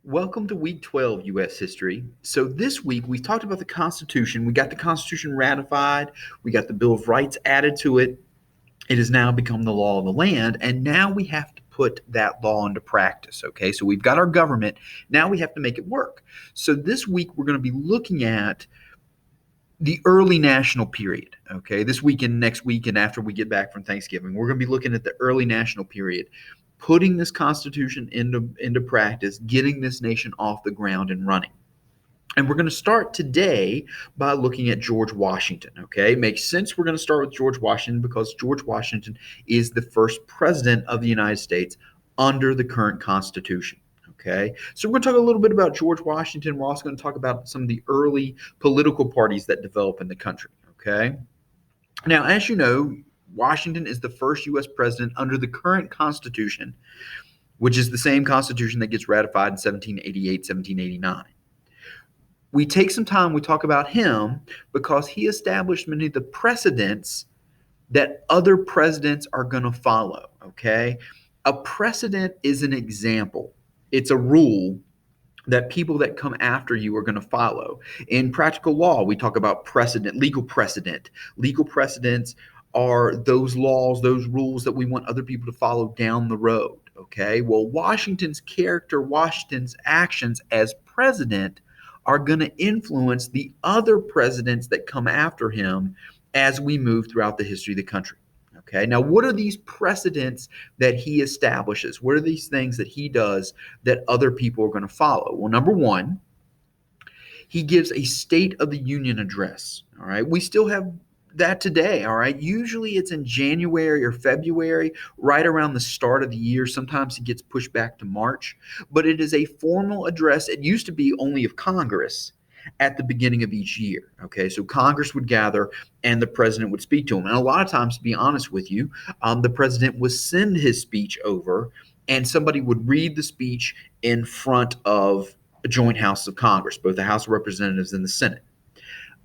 Welcome to week 12 U.S. history. So, this week we've talked about the Constitution. We got the Constitution ratified, we got the Bill of Rights added to it. It has now become the law of the land, and now we have to put that law into practice. Okay, so we've got our government, now we have to make it work. So, this week we're going to be looking at the early national period. Okay, this weekend, next week, and after we get back from Thanksgiving, we're going to be looking at the early national period, putting this Constitution into practice, getting this nation off the ground and running. And we're going to start today by looking at George Washington. Okay, makes sense. We're going to start with George Washington because George Washington is the first president of the United States under the current Constitution. Okay, so we're going to talk a little bit about George Washington. We're also going to talk about some of the early political parties that develop in the country. Okay, now, as you know, Washington is the first U.S. president under the current Constitution, which is the same Constitution that gets ratified in 1788, 1789. We take some time, we talk about him because he established many of the precedents that other presidents are going to follow. Okay, a precedent is an example, it's a rule that people that come after you are going to follow. In practical law, we talk about precedent, legal precedent. Legal precedents are those laws, those rules that we want other people to follow down the road. Okay, well, Washington's character, Washington's actions as president are going to influence the other presidents that come after him as we move throughout the history of the country. Okay, now what are these precedents that he establishes? What are these things that he does that other people are going to follow? Well, number one, he gives a State of the Union address. All right, we still have that today. All right, usually it's in January or February, right around the start of the year. Sometimes it gets pushed back to March, but it is a formal address. It used to be only of Congress at the beginning of each year. Okay, so Congress would gather and the president would speak to them. And a lot of times, to be honest with you, the president would send his speech over and somebody would read the speech in front of a joint House of Congress, both the House of Representatives and the Senate.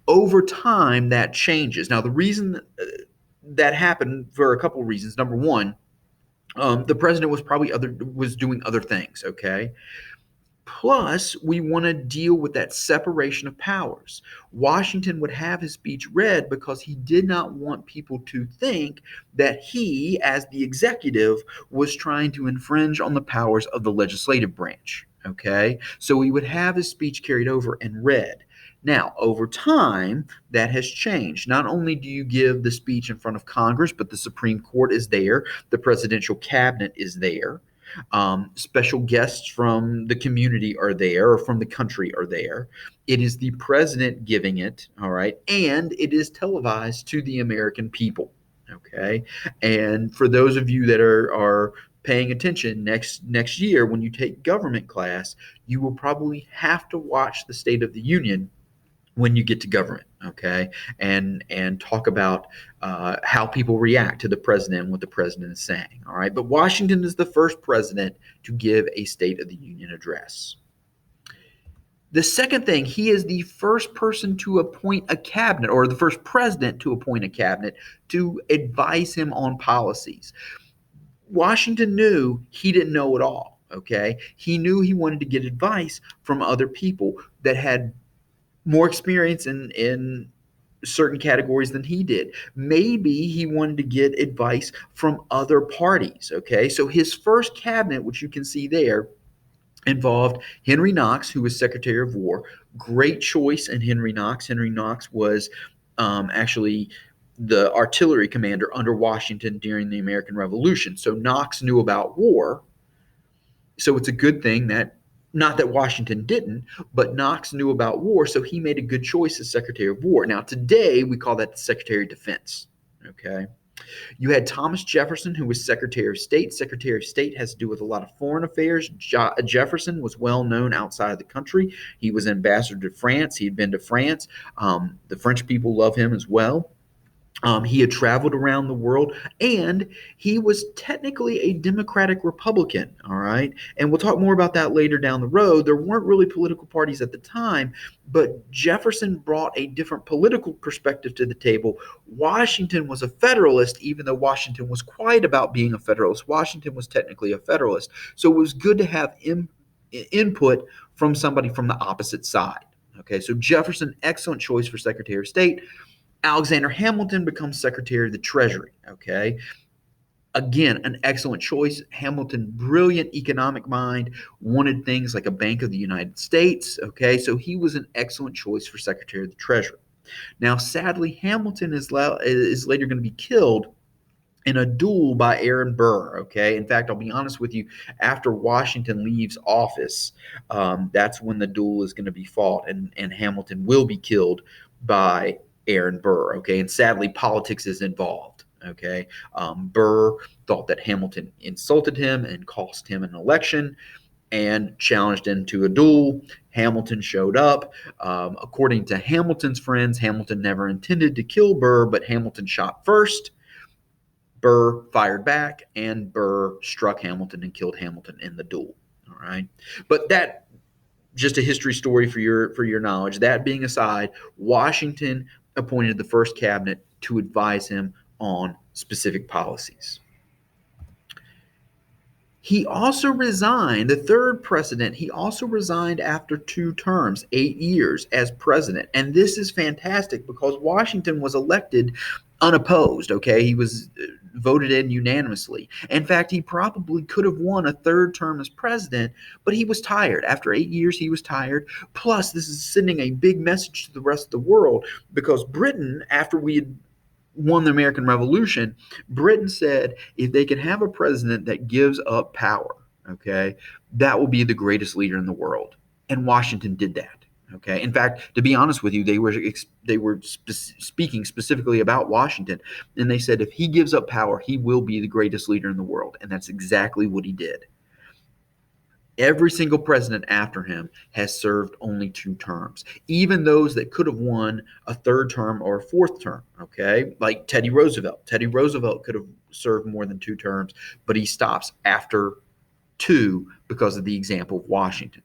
Over time, that changes. Now, the reason that happened for a couple of reasons. Number one, the president was doing other things. Okay, plus, we want to deal with that separation of powers. Washington would have his speech read because he did not want people to think that he, as the executive, was trying to infringe on the powers of the legislative branch. Okay, so he would have his speech carried over and read. Now, over time, that has changed. Not only do you give the speech in front of Congress, but the Supreme Court is there, the presidential cabinet is there. Special guests from the community are there, or from the country are there. It is the president giving it, all right, and it is televised to the American people, okay? And for those of you that are paying attention next year when you take government class, you will probably have to watch the State of the Union when you get to government, okay, and talk about how people react to the president and what the president is saying, all right. But Washington is the first president to give a State of the Union address. The second thing, he is the first person to appoint a cabinet, or the first president to appoint a cabinet to advise him on policies. Washington knew he didn't know it all, okay. He knew he wanted to get advice from other people that had more experience in certain categories than he did. Maybe he wanted to get advice from other parties. Okay, so his first cabinet, which you can see there, involved Henry Knox, who was Secretary of War. Great choice in Henry Knox. Henry Knox was actually the artillery commander under Washington during the American Revolution. So Knox knew about war. So it's a good thing that, not that Washington didn't, but Knox knew about war, so he made a good choice as Secretary of War. Now, today, we call that the Secretary of Defense, okay? You had Thomas Jefferson, who was Secretary of State. Secretary of State has to do with a lot of foreign affairs. Jefferson was well known outside of the country. He was ambassador to France. He had been to France. The French people love him as well. He had traveled around the world, and he was technically a Democratic Republican, all right? And we'll talk more about that later down the road. There weren't really political parties at the time, but Jefferson brought a different political perspective to the table. Washington was a Federalist, even though Washington was quiet about being a Federalist. Washington was technically a Federalist. So it was good to have input from somebody from the opposite side. Okay, so Jefferson, excellent choice for Secretary of State. Alexander Hamilton becomes Secretary of the Treasury. Okay, again, an excellent choice. Hamilton, brilliant economic mind, wanted things like a Bank of the United States. Okay, so he was an excellent choice for Secretary of the Treasury. Now, sadly, Hamilton is later going to be killed in a duel by Aaron Burr. Okay, in fact, I'll be honest with you. After Washington leaves office, that's when the duel is going to be fought, and Hamilton will be killed by Aaron Burr. Okay, and sadly, politics is involved. Okay, Burr thought that Hamilton insulted him and cost him an election, and challenged him to a duel. Hamilton showed up. According to Hamilton's friends, Hamilton never intended to kill Burr, but Hamilton shot first. Burr fired back, and Burr struck Hamilton and killed Hamilton in the duel. All right, but that just a history story for your knowledge. That being aside, Washington appointed the first cabinet to advise him on specific policies. He also resigned, the third president, he also resigned after 2 terms, 8 years as president. And this is fantastic because Washington was elected unopposed, okay? He was voted in unanimously. In fact, he probably could have won a 3rd term as president, but he was tired. After 8 years, he was tired. Plus, this is sending a big message to the rest of the world because Britain, after we had won the American Revolution, Britain said if they can have a president that gives up power, okay, that will be the greatest leader in the world. And Washington did that. Okay. In fact, to be honest with you, they were speaking specifically about Washington, and they said if he gives up power, he will be the greatest leader in the world, and that's exactly what he did. Every single president after him has served only 2 terms, even those that could have won a 3rd term or a 4th term, okay? Like Teddy Roosevelt. Teddy Roosevelt could have served more than 2 terms, but he stops after 2 because of the example of Washington.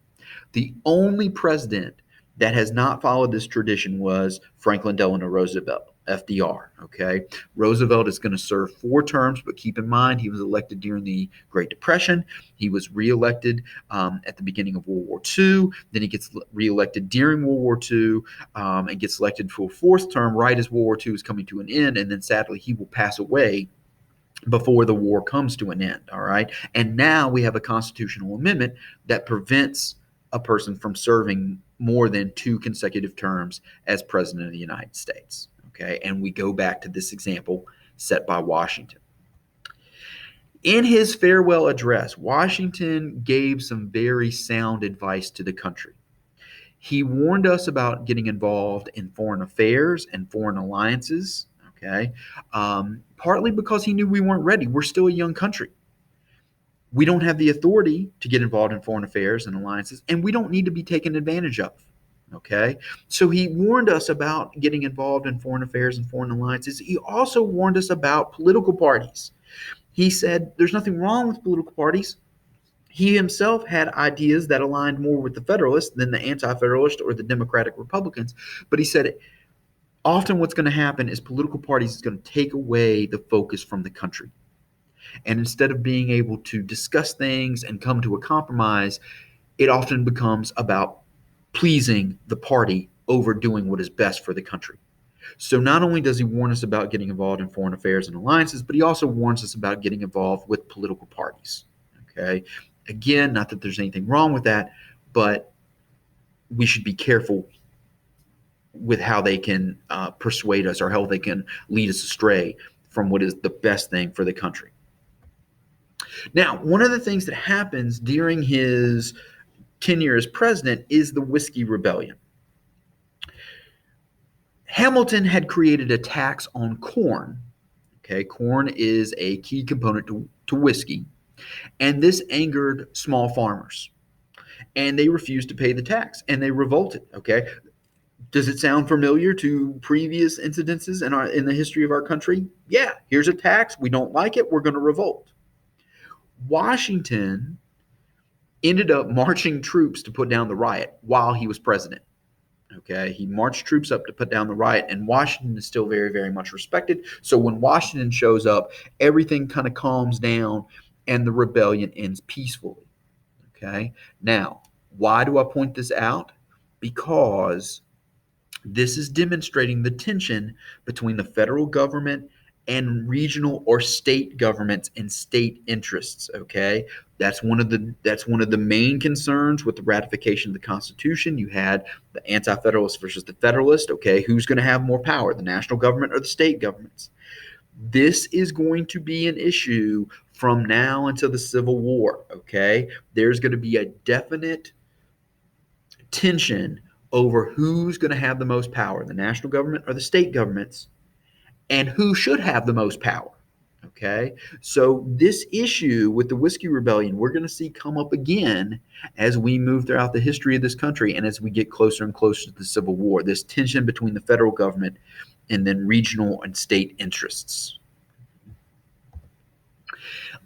The only president that has not followed this tradition was Franklin Delano Roosevelt, FDR, okay? Roosevelt is going to serve 4 terms, but keep in mind he was elected during the Great Depression. He was reelected at the beginning of World War II. Then he gets reelected during World War II and gets elected for a 4th term right as World War II is coming to an end. And then sadly, he will pass away before the war comes to an end, all right? And now we have a constitutional amendment that prevents a person from serving more than 2 consecutive terms as president of the United States. Okay, and we go back to this example set by Washington. In his farewell address, Washington gave some very sound advice to the country. He warned us about getting involved in foreign affairs and foreign alliances, okay, partly because he knew we weren't ready. We're still a young country. We don't have the authority to get involved in foreign affairs and alliances, and we don't need to be taken advantage of. Okay, so he warned us about getting involved in foreign affairs and foreign alliances. He also warned us about political parties. He said there's nothing wrong with political parties. He himself had ideas that aligned more with the Federalists than the Anti-Federalists or the Democratic Republicans. But he said often what's going to happen is political parties is going to take away the focus from the country. And instead of being able to discuss things and come to a compromise, it often becomes about pleasing the party over doing what is best for the country. So not only does he warn us about getting involved in foreign affairs and alliances, but he also warns us about getting involved with political parties. Okay. Again, not that there's anything wrong with that, but we should be careful with how they can persuade us or how they can lead us astray from what is the best thing for the country. Now, one of the things that happens during his tenure as president is the Whiskey Rebellion. Hamilton had created a tax on corn. Okay, corn is a key component to whiskey, and this angered small farmers, and they refused to pay the tax, and they revolted. Okay, does it sound familiar to previous incidences in the history of our country? Yeah, here's a tax. We don't like it. We're going to revolt. Washington ended up marching troops to put down the riot while he was president. Okay, he marched troops up to put down the riot, and Washington is still very, very much respected. So when Washington shows up, everything kind of calms down, and the rebellion ends peacefully. Okay. Now, why do I point this out? Because this is demonstrating the tension between the federal government and regional or state governments and state interests. Okay, that's one of the main concerns with the ratification of the Constitution. You had the anti-federalist versus the federalist. Okay, who's going to have more power, the national government or the state governments? This is going to be an issue from now until the Civil War. Okay, there's going to be a definite tension over who's going to have the most power, the national government or the state governments, and who should have the most power. Okay. So, this issue with the Whiskey Rebellion, we're going to see come up again as we move throughout the history of this country and as we get closer and closer to the Civil War, this tension between the federal government and then regional and state interests.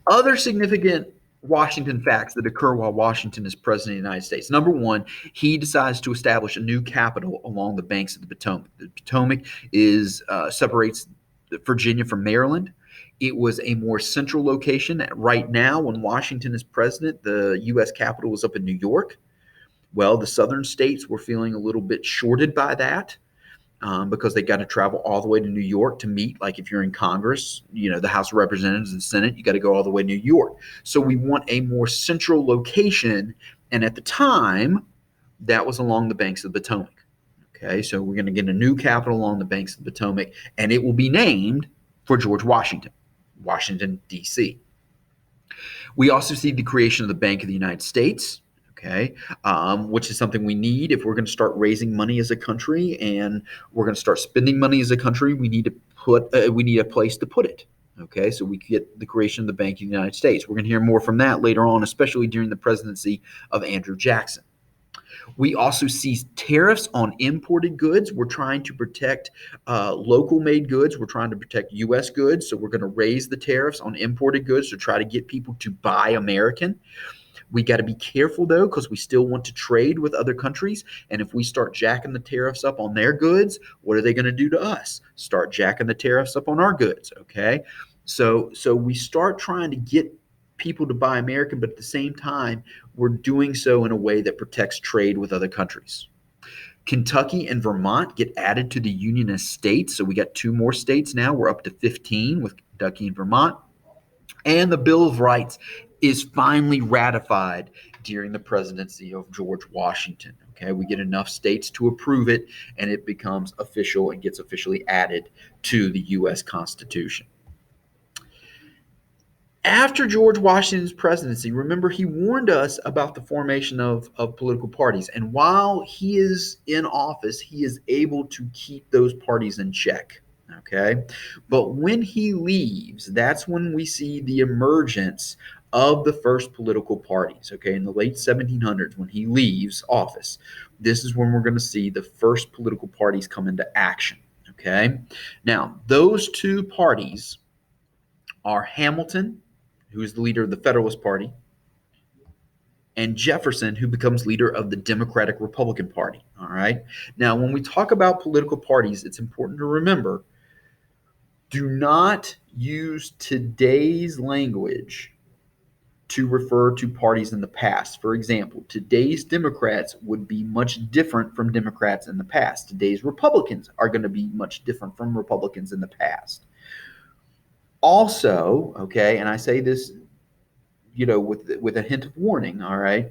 Other significant Washington facts that occur while Washington is president of the United States. Number one, he decides to establish a new capital along the banks of the Potomac. The Potomac separates Virginia from Maryland. It was a more central location. Right now, when Washington is president, the U.S. Capitol is up in New York. Well, the southern states were feeling a little bit shorted by that. Because they got to travel all the way to New York to meet. Like if you're in Congress, the House of Representatives and Senate, you got to go all the way to New York. So we want a more central location. And at the time, that was along the banks of the Potomac. Okay, so we're going to get a new capital along the banks of the Potomac, and it will be named for George Washington, Washington, D.C. We also see the creation of the Bank of the United States. Okay, which is something we need if we're going to start raising money as a country and we're going to start spending money as a country. We need a place to put it. Okay, so we get the creation of the Bank of the United States. We're going to hear more from that later on, especially during the presidency of Andrew Jackson. We also see tariffs on imported goods. We're trying to protect local-made goods. We're trying to protect U.S. goods, so we're going to raise the tariffs on imported goods to try to get people to buy American. We got to be careful, though, because we still want to trade with other countries. And if we start jacking the tariffs up on their goods, what are they going to do to us? Start jacking the tariffs up on our goods, okay? So we start trying to get people to buy American, but at the same time, we're doing so in a way that protects trade with other countries. Kentucky and Vermont get added to the Union as states. So we got 2 more states now. We're up to 15 with Kentucky and Vermont. And the Bill of Rights is finally ratified during the presidency of George Washington. Okay, we get enough states to approve it, and it becomes official and gets officially added to the U.S. Constitution. After George Washington's presidency, remember, he warned us about the formation of political parties. And while he is in office, he is able to keep those parties in check. Okay, but when he leaves, that's when we see the emergence of the first political parties. Okay, in the late 1700s, when he leaves office, this is when we're going to see the first political parties come into action. Okay, now those 2 parties are Hamilton, who is the leader of the Federalist Party, and Jefferson, who becomes leader of the Democratic Republican Party. All right, now when we talk about political parties, it's important to remember, do not use today's language to refer to parties in the past. For example, today's Democrats would be much different from Democrats in the past. Today's Republicans are going to be much different from Republicans in the past. Also, okay, and I say this, with a hint of warning, all right,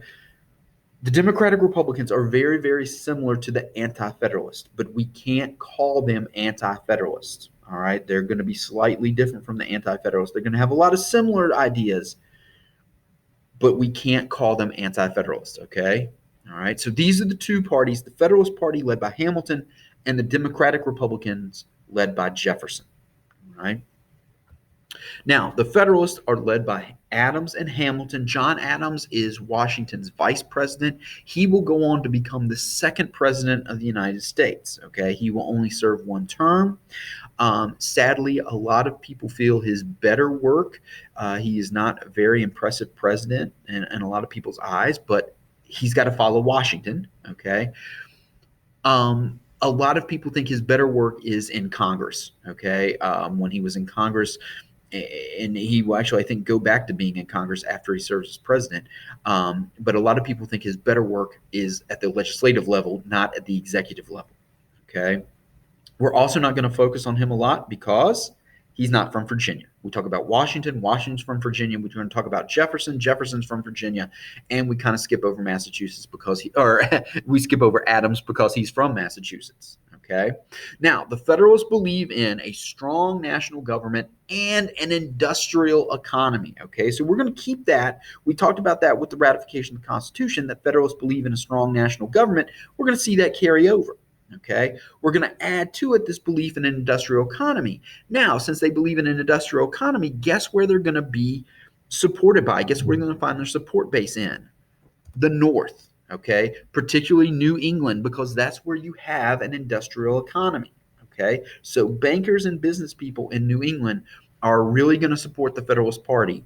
the Democratic Republicans are very, very similar to the anti-federalists, but we can't call them anti-federalists. All right, they're going to be slightly different from the anti-federalists. They're going to have a lot of similar ideas, but we can't call them anti-federalists. Okay, all right. So these are the 2 parties: the Federalist Party led by Hamilton, and the Democratic Republicans led by Jefferson. All right. Now, the Federalists are led by Adams and Hamilton. John Adams is Washington's vice president. He will go on to become the 2nd president of the United States. Okay, he will only serve 1 term. Sadly, a lot of people feel his better work. He is not a very impressive president in a lot of people's eyes, but he's got to follow Washington. Okay. A lot of people think his better work is in Congress. Okay. When he was in Congress, and he will actually, I think, go back to being in Congress after he serves as president. But a lot of people think his better work is at the legislative level, not at the executive level. Okay. We're also not going to focus on him a lot because he's not from Virginia. We talk about Washington. Washington's from Virginia. We're going to talk about Jefferson. Jefferson's from Virginia. And we kind of skip over Massachusetts we skip over Adams because he's from Massachusetts. Okay. Now, the Federalists believe in a strong national government and an industrial economy. Okay. So we're going to keep that. We talked about that with the ratification of the Constitution, that Federalists believe in a strong national government. We're going to see that carry over. Okay, we're going to add to it this belief in an industrial economy. Now, since they believe in an industrial economy, guess where they're going to be supported by? Guess where they're going to find their support base in? The North, okay, particularly New England, because that's where you have an industrial economy. Okay, so bankers and business people in New England are really going to support the Federalist Party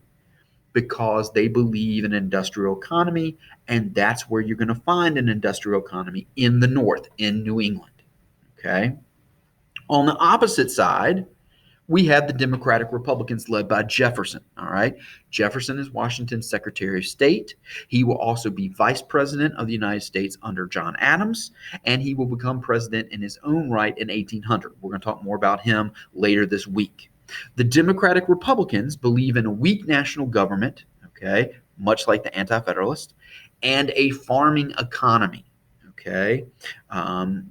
because they believe in an industrial economy, and that's where you're going to find an industrial economy, in the North, in New England. Okay. On the opposite side, we have the Democratic Republicans led by Jefferson. All right. Jefferson is Washington's Secretary of State. He will also be Vice President of the United States under John Adams, and he will become president in his own right in 1800. We're going to talk more about him later this week. The Democratic Republicans believe in a weak national government, okay, much like the Anti-Federalists, and a farming economy. Okay,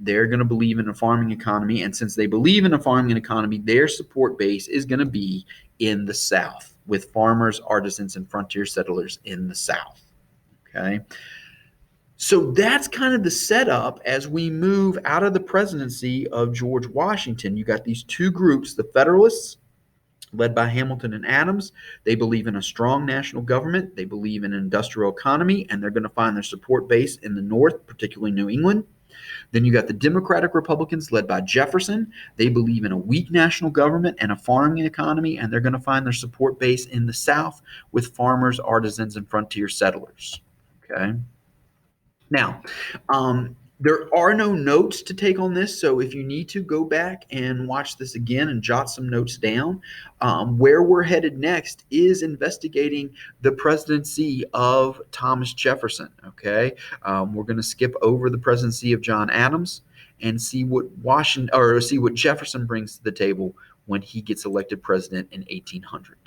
they're going to believe in a farming economy, and since they believe in a farming economy, their support base is going to be in the South, with farmers, artisans, and frontier settlers in the South. Okay, so that's kind of the setup as we move out of the presidency of George Washington. You got these two groups, the Federalists, led by Hamilton and Adams. They believe in a strong national government. They believe in an industrial economy, and they're going to find their support base in the North, particularly New England. Then you got the Democratic Republicans led by Jefferson. They believe in a weak national government and a farming economy, and they're going to find their support base in the South with farmers, artisans, and frontier settlers. Okay. Now, there are no notes to take on this, so if you need to, go back and watch this again and jot some notes down. Where we're headed next is investigating the presidency of Thomas Jefferson. Okay, we're going to skip over the presidency of John Adams and see what Jefferson brings to the table when he gets elected president in 1800.